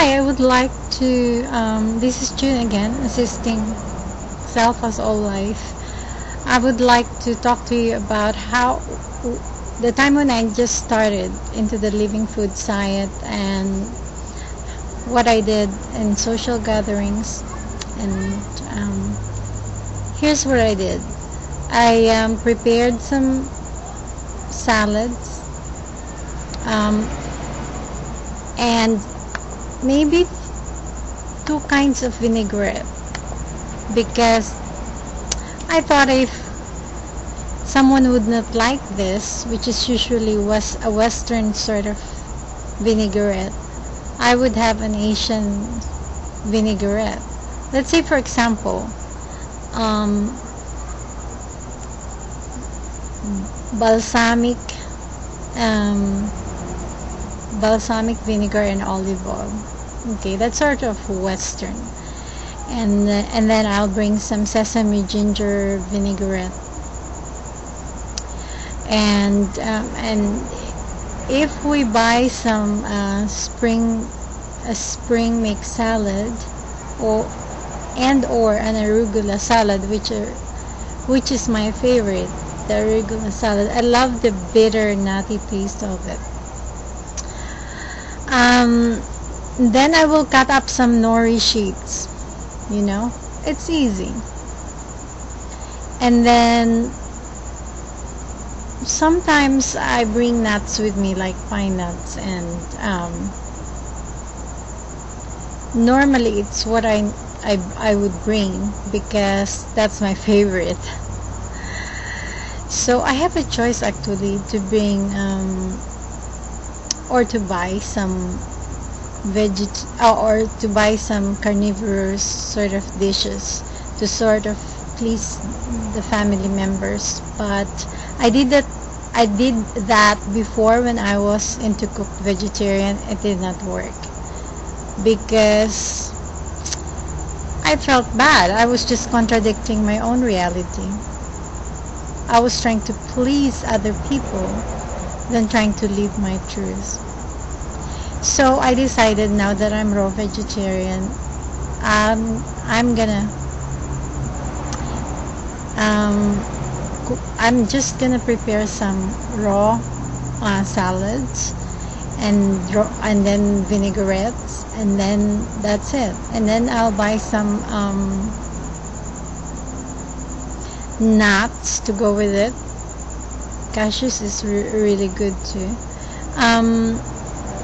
Hi, I would like to, this is June again, assisting Self as All Life. I would like to talk to you about how the time when I just started into the Living Food Science and what I did in social gatherings. And here's what I did. I prepared some salads and maybe two kinds of vinaigrette, because I thought if someone would not like this, which is usually was a Western sort of vinaigrette, I would have an Asian vinaigrette. Let's say, for example, balsamic vinegar and olive oil. Okay, that's sort of Western. And then I'll bring some sesame ginger vinaigrette. And if we buy some spring mix salad or an arugula salad, which is my favorite, the arugula salad. I love the bitter nutty taste of it. Then I will cut up some nori sheets. It's easy. And then sometimes I bring nuts with me, like pine nuts, and normally it's what I would bring because that's my favorite. So I have a choice actually to bring or to buy some or to buy some carnivorous sort of dishes to sort of please the family members. But I did that before when I was into cooked vegetarian. It did not work because I felt bad. I was just contradicting my own reality. I was trying to please other people than trying to live my truth. So I decided, now that I'm raw vegetarian, I'm just gonna prepare some raw salads and then vinaigrettes, and then that's it. And then I'll buy some nuts to go with it. Cashews is really good too.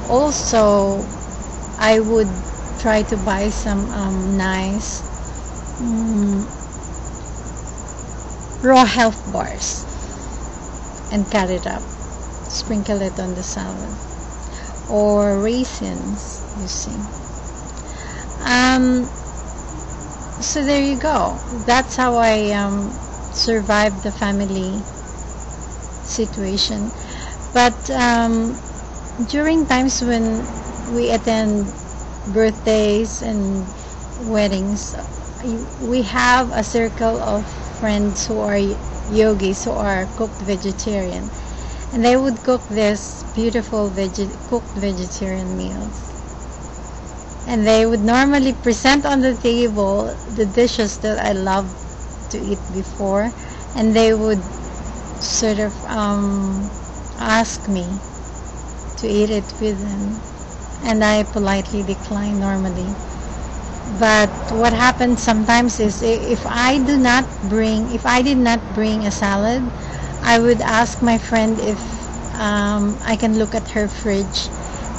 Also, I would try to buy some nice raw health bars and cut it up, sprinkle it on the salad, or raisins, you see. So there you go. That's how I survived the family situation. But during times when we attend birthdays and weddings, we have a circle of friends who are yogis, who are cooked vegetarian, and they would cook this beautiful cooked vegetarian meals, and they would normally present on the table the dishes that I loved to eat before, and they would sort of ask me to eat it with them, and I politely decline normally. But what happens sometimes is, if I did not bring a salad, I would ask my friend if I can look at her fridge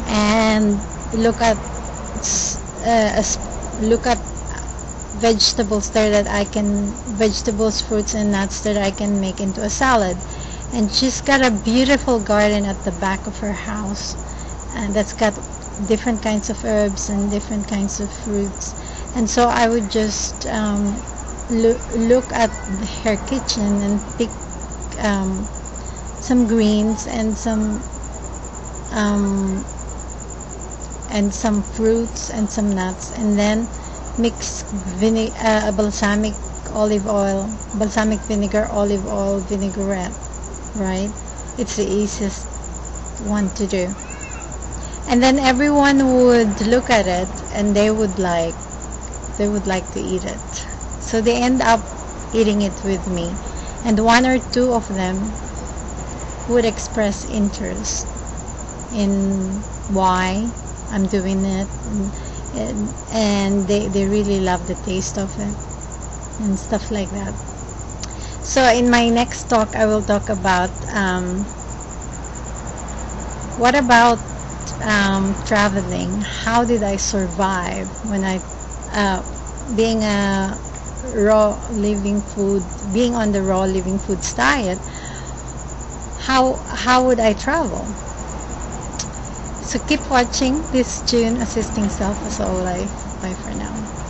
and look at vegetables there vegetables, fruits and nuts that I can make into a salad. And she's got a beautiful garden at the back of her house, and that's got different kinds of herbs and different kinds of fruits. And so I would just look at her kitchen and pick some greens and some fruits and some nuts, and then mix balsamic vinegar, olive oil, vinaigrette. Right? It's the easiest one to do. And then everyone would look at it and they would like to eat it. So they end up eating it with me. And one or two of them would express interest in why I'm doing it, and they really love the taste of it and stuff like that. So in my next talk, I will talk about what about traveling. How did I survive when I being a raw living food, being on the raw living foods diet? How would I travel? So keep watching. This is June, Assisting Self as Whole Life. Bye for now.